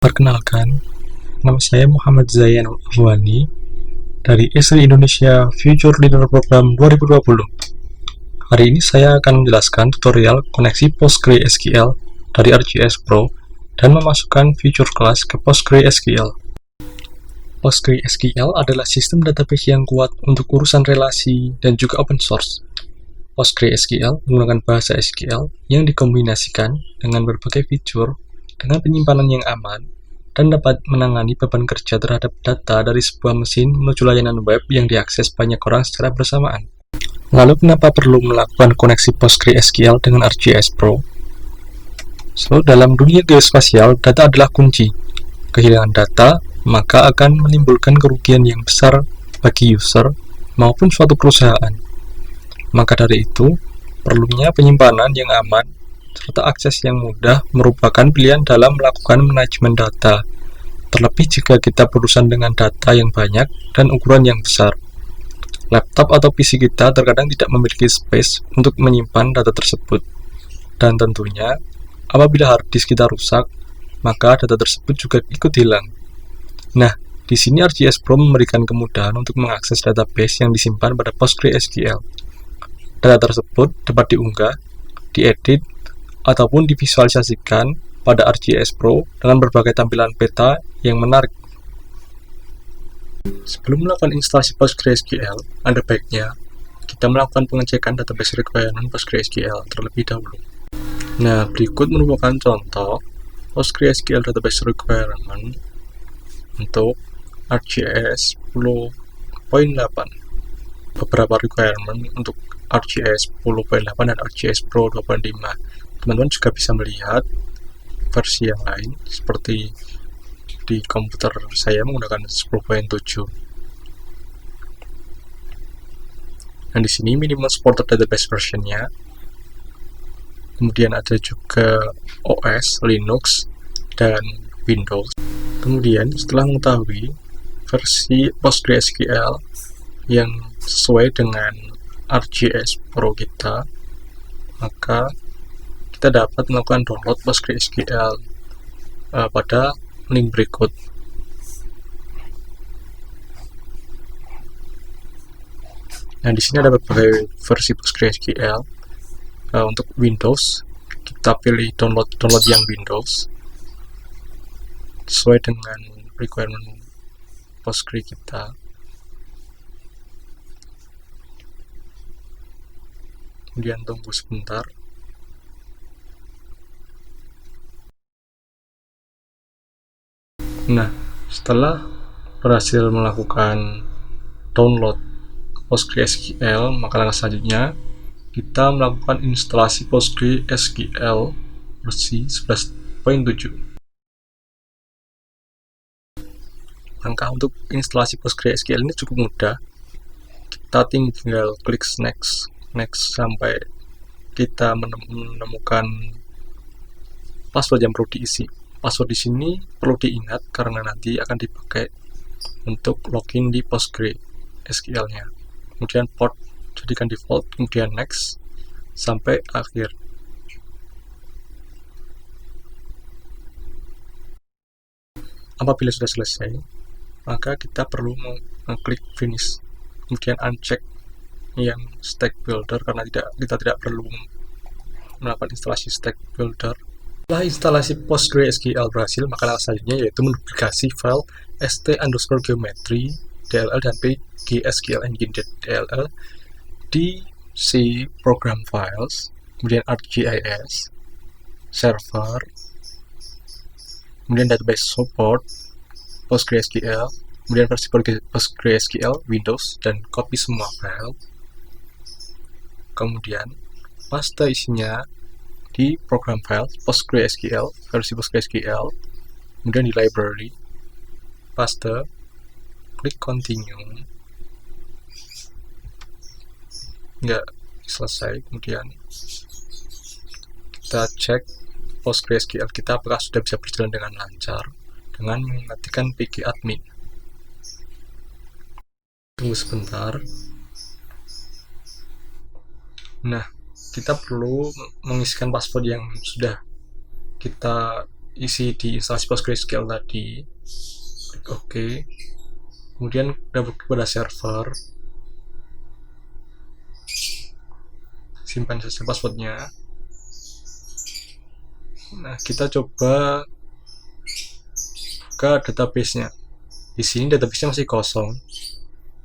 Perkenalkan, nama saya Muhammad Zayan Ahwani dari ISRI Indonesia Future Leader Program 2020. Hari ini saya akan menjelaskan tutorial koneksi PostgreSQL dari ArcGIS Pro dan memasukkan feature class ke PostgreSQL. PostgreSQL adalah sistem database yang kuat untuk urusan relasi dan juga open source. PostgreSQL menggunakan bahasa SQL yang dikombinasikan dengan berbagai fitur dengan penyimpanan yang aman dan dapat menangani beban kerja terhadap data dari sebuah mesin menuju layanan web yang diakses banyak orang secara bersamaan. Lalu kenapa perlu melakukan koneksi PostgreSQL dengan ArcGIS Pro? Dalam dunia geospasial, data adalah kunci. Kehilangan data maka akan menimbulkan kerugian yang besar bagi user maupun suatu perusahaan. Maka dari itu, perlunya penyimpanan yang aman serta akses yang mudah merupakan pilihan dalam melakukan manajemen data, terlebih jika kita berurusan dengan data yang banyak dan ukuran yang besar. Laptop atau PC kita terkadang tidak memiliki space untuk menyimpan data tersebut, dan tentunya apabila hard disk kita rusak, maka data tersebut juga ikut hilang. Nah, di sini ArcGIS Pro memberikan kemudahan untuk mengakses database yang disimpan pada PostgreSQL. Data tersebut dapat diunggah, diedit, ataupun divisualisasikan pada ArcGIS Pro dengan berbagai tampilan peta yang menarik. Sebelum melakukan instalasi PostgreSQL, ada baiknya kita melakukan pengecekan database requirement PostgreSQL terlebih dahulu. Nah, berikut merupakan contoh PostgreSQL database requirement untuk ArcGIS 10.8. Beberapa requirement untuk ArcGIS 10.8 dan ArcGIS Pro 2.5. Teman-teman juga bisa melihat versi yang lain seperti di komputer saya menggunakan 10.7. Dan di sini minimum supported database versionnya. Kemudian ada juga OS, Linux, dan Windows. Kemudian setelah mengetahui versi PostgreSQL yang sesuai dengan ArcGIS Pro kita, maka kita dapat melakukan download PostgreSQL pada link berikut. Nah, di sini ada berbagai versi PostgreSQL. Untuk Windows, kita pilih download yang Windows sesuai dengan requirement Postgre kita. Kemudian tunggu sebentar. Nah, setelah berhasil melakukan download PostgreSQL, maka langkah selanjutnya kita melakukan instalasi PostgreSQL versi 11.7. Langkah untuk instalasi PostgreSQL ini cukup mudah. Kita tinggal klik next sampai kita menemukan password yang perlu diisi. Password di sini perlu diingat karena nanti akan dipakai untuk login di PostgreSQL-nya. Kemudian port jadikan default, kemudian next sampai akhir. Apabila sudah selesai, maka kita perlu mengklik finish, kemudian uncheck yang stack builder karena kita tidak perlu melakukan instalasi stack builder. Setelah instalasi PostgreSQL berhasil, maka langkah selanjutnya yaitu menduplikasi file st_geometry DLL dan pgsql engine.dll di C program files, kemudian ArcGIS server, kemudian database support PostgreSQL, kemudian versi PostgreSQL Windows, dan copy semua file. Kemudian paste isinya di program file PostgreSQL versi PostgreSQL, kemudian di library paste, klik continue. Nggak selesai, kemudian kita cek PostgreSQL kita apakah sudah bisa berjalan dengan lancar dengan mengetikkan pgadmin. Tunggu sebentar. Nah, kita perlu mengisikan password yang sudah kita isi di instalasi PostgreSQL tadi, klik OK, kemudian double klik pada server, simpan saja passwordnya. Nah, kita coba buka database-nya. Di sini database-nya masih kosong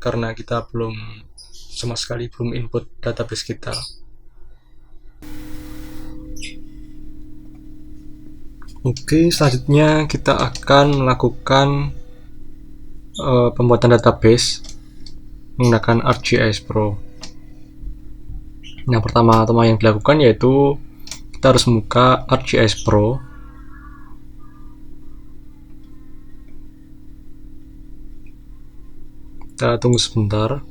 karena kita sama sekali belum input database kita. Oke, selanjutnya kita akan melakukan pembuatan database menggunakan ArcGIS Pro. Yang pertama-tama yang dilakukan yaitu kita harus membuka ArcGIS Pro. Kita tunggu sebentar.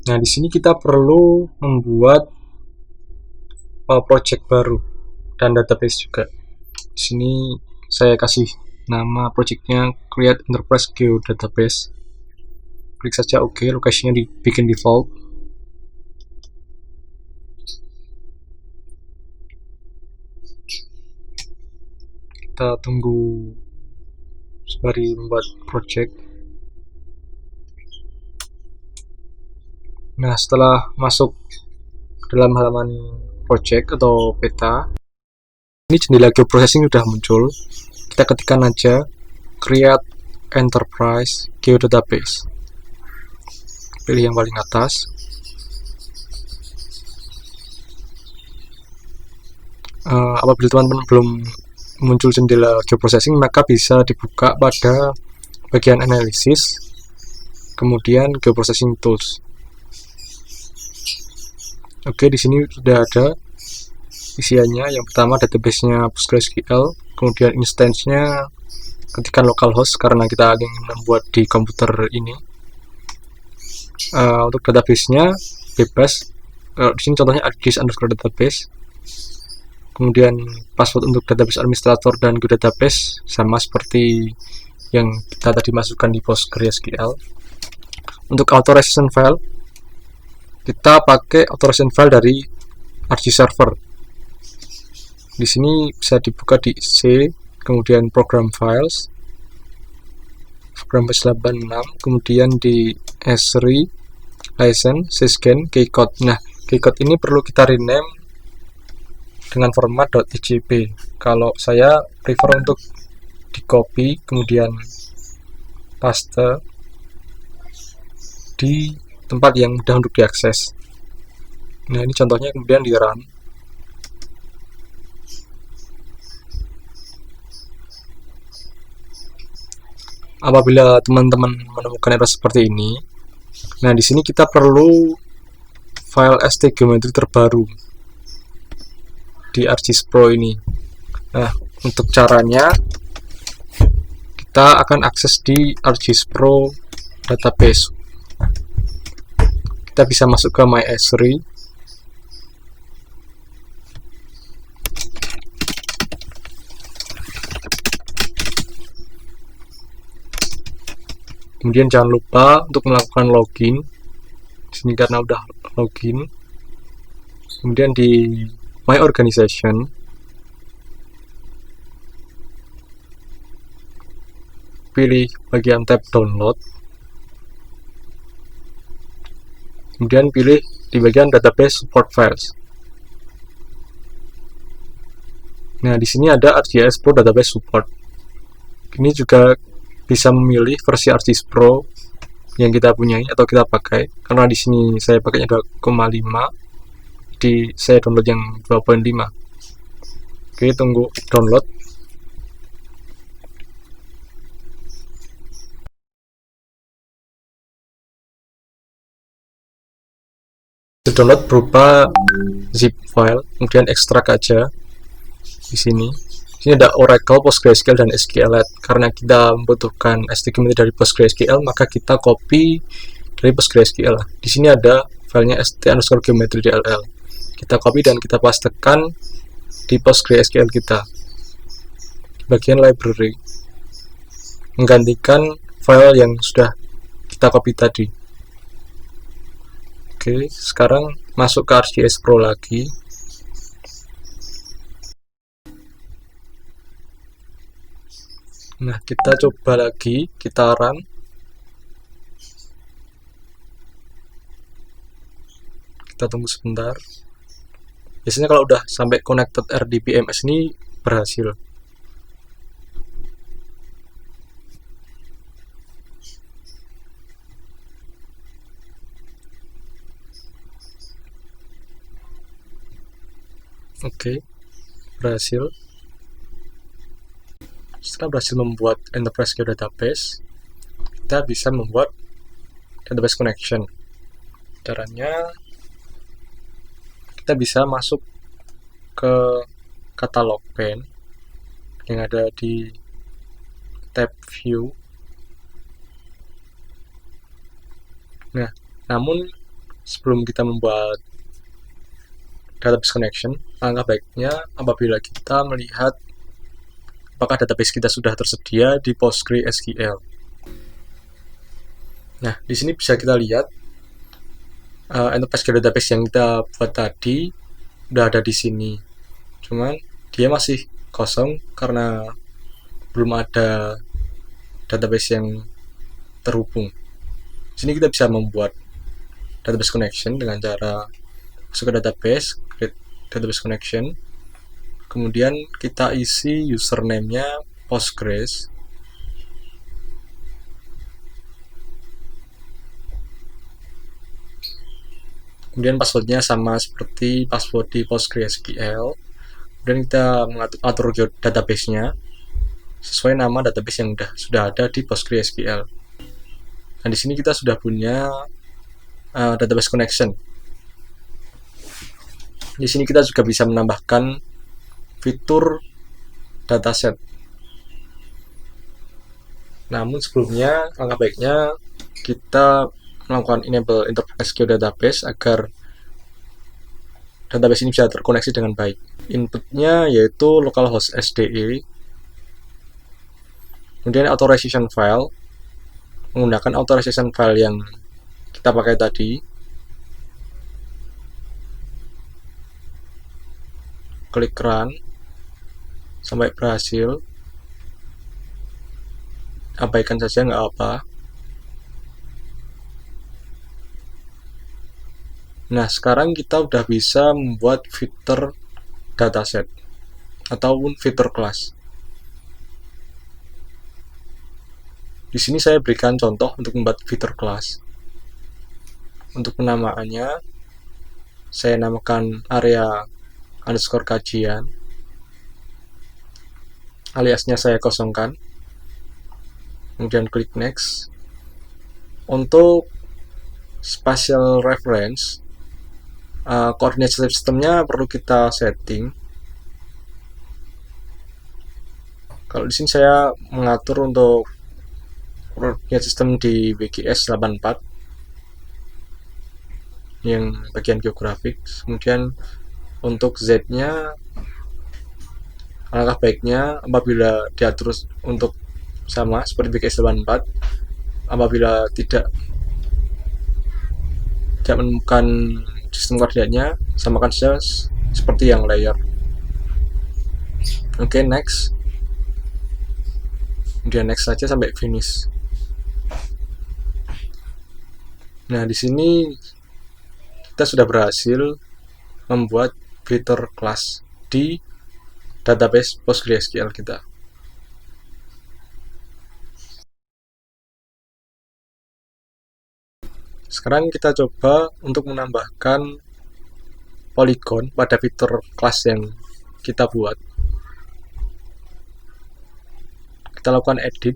Nah, di sini kita perlu membuat project baru dan database juga. Di sini saya kasih nama projectnya Create Enterprise Geodatabase. Klik saja OK, lokasinya dibikin default. Kita tunggu sembari membuat project. Nah, setelah masuk ke dalam halaman project atau peta, ini jendela geoprocessing sudah muncul. Kita ketikkan aja Create Enterprise Geodatabase. Pilih yang paling atas. Apabila teman-teman belum muncul jendela geoprocessing, maka bisa dibuka pada bagian analisis, kemudian geoprocessing tools. Oke, di sini sudah ada isiannya. Yang pertama database-nya PostgreSQL, kemudian instance-nya ketikkan localhost karena kita ingin membuat di komputer ini. Untuk database-nya bebas. Di sini contohnya ArcGIS_database. Kemudian password untuk database administrator dan geodatabase sama seperti yang kita tadi masukkan di PostgreSQL. Untuk authorization file, kita pakai authorization file dari ArcGIS Server. Di sini bisa dibuka di C, kemudian program files, program files 86, kemudian di S3, license, sysgen, keycode. Nah, keycode ini perlu kita rename dengan format .ijp. Kalau saya prefer untuk di copy, kemudian paste di tempat yang mudah untuk diakses. Nah, ini contohnya, kemudian di run. Apabila teman-teman menemukan error seperti ini, nah di sini kita perlu file stgeometry terbaru di ArcGIS Pro ini. Nah, untuk caranya kita akan akses di ArcGIS Pro database. Kita bisa masuk ke My S3. Kemudian jangan lupa untuk melakukan login. Di sini karena udah login. Kemudian di My Organization, pilih bagian tab download. Kemudian pilih di bagian database support files. Nah, di sini ada ArcGIS Pro database support. Ini juga bisa memilih versi ArcGIS Pro yang kita punyai atau kita pakai. Karena di sini saya pakainya 2,5, jadi saya download yang 2.5. Oke, tunggu download. Download berupa zip file, kemudian ekstrak aja di sini. Ini ada Oracle, PostgreSQL, dan SQLite. Karena kita membutuhkan stgeometry dari PostgreSQL, maka kita copy dari PostgreSQL. Di sini ada filenya st_geometry_dll. Kita copy dan kita pastekan di PostgreSQL kita. Bagian library, menggantikan file yang sudah kita copy tadi. Oke, sekarang masuk ke ArcGIS Pro lagi. Nah, kita coba lagi, kita run. Kita tunggu sebentar. Biasanya kalau udah sampai connected RDBMS ini berhasil. Oke, berhasil. Setelah berhasil membuat Enterprise Geodatabase, kita bisa membuat database connection. Caranya, kita bisa masuk ke katalog pane yang ada di tab view. Nah, namun sebelum kita membuat database connection, langkah baiknya apabila kita melihat apakah database kita sudah tersedia di PostgreSQL. Nah, di sini bisa kita lihat Enterprise Database yang kita buat tadi udah ada di sini. Cuman dia masih kosong karena belum ada database yang terhubung. Di sini kita bisa membuat database connection dengan cara masuk ke database, create database connection. Kemudian kita isi username-nya Postgres. Kemudian passwordnya sama seperti password di PostgreSQL. Kemudian kita mengatur database-nya sesuai nama database yang sudah ada di PostgreSQL. Nah, di sini kita sudah punya database connection. Di sini kita juga bisa menambahkan fitur dataset. Namun sebelumnya, langkah baiknya kita melakukan enable Enterprise Geodatabase agar database ini bisa terkoneksi dengan baik. Inputnya yaitu localhost SDE, kemudian authorization file, menggunakan authorization file yang kita pakai tadi. Klik run sampai berhasil. Abaikan saja, nggak apa. Nah, sekarang kita udah bisa membuat fitur dataset ataupun fitur kelas. Di sini saya berikan contoh untuk membuat fitur kelas. Untuk penamaannya, saya namakan area underscore kajian. Aliasnya saya kosongkan. Kemudian klik next. Untuk spatial reference, coordinate systemnya perlu kita setting. Kalau di sini saya mengatur untuk coordinate system di WGS 84 yang bagian geografik. Kemudian untuk Z-nya, alangkah baiknya apabila diatur untuk sama seperti WGS 84, apabila tidak menemukan sistem koordinatnya, samakan saja seperti yang layer. Oke, next. Kemudian next saja sampai finish. Nah, di sini kita sudah berhasil membuat fitur kelas di database PostgreSQL kita. Sekarang kita coba untuk menambahkan polygon pada fitur kelas yang kita buat. Kita lakukan edit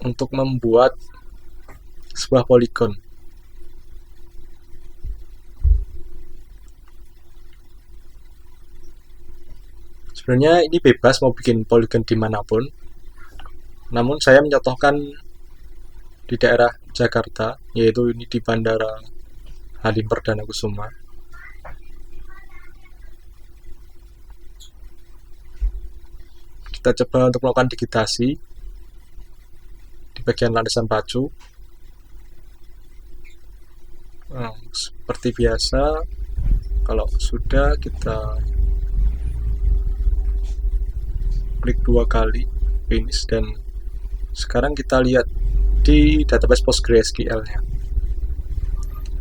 untuk membuat sebuah polygon. Sebenarnya ini bebas mau bikin polygon dimanapun, namun saya mencontohkan di daerah Jakarta, yaitu ini di Bandara Halim Perdana Kusuma. Kita coba untuk melakukan digitasi di bagian landasan pacu. Nah, seperti biasa, kalau sudah kita klik 2 kali. finish, dan sekarang kita lihat di database PostgreSQL-nya.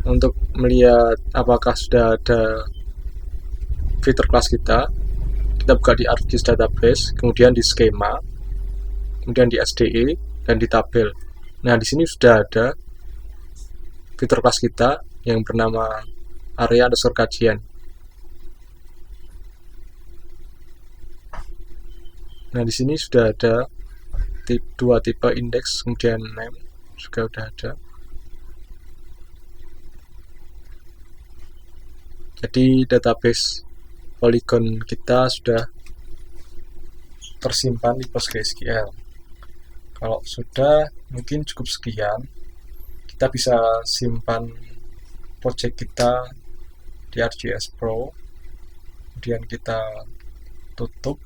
Untuk melihat apakah sudah ada fitur kelas kita buka di ArcGIS database, kemudian di skema, kemudian di SDE, dan di tabel. Nah, di sini sudah ada fitur kelas kita yang bernama area_kajian. Nah, di sini sudah ada dua tipe indeks, kemudian name juga sudah ada. Jadi database Polygon kita sudah tersimpan di PostgreSQL. Kalau sudah, mungkin cukup sekian. Kita bisa simpan project kita di ArcGIS Pro, kemudian kita tutup.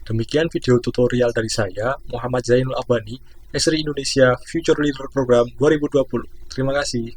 Demikian video tutorial dari saya, Muhammad Zainul Abani, Esri Indonesia Future Leader Program 2020. Terima kasih.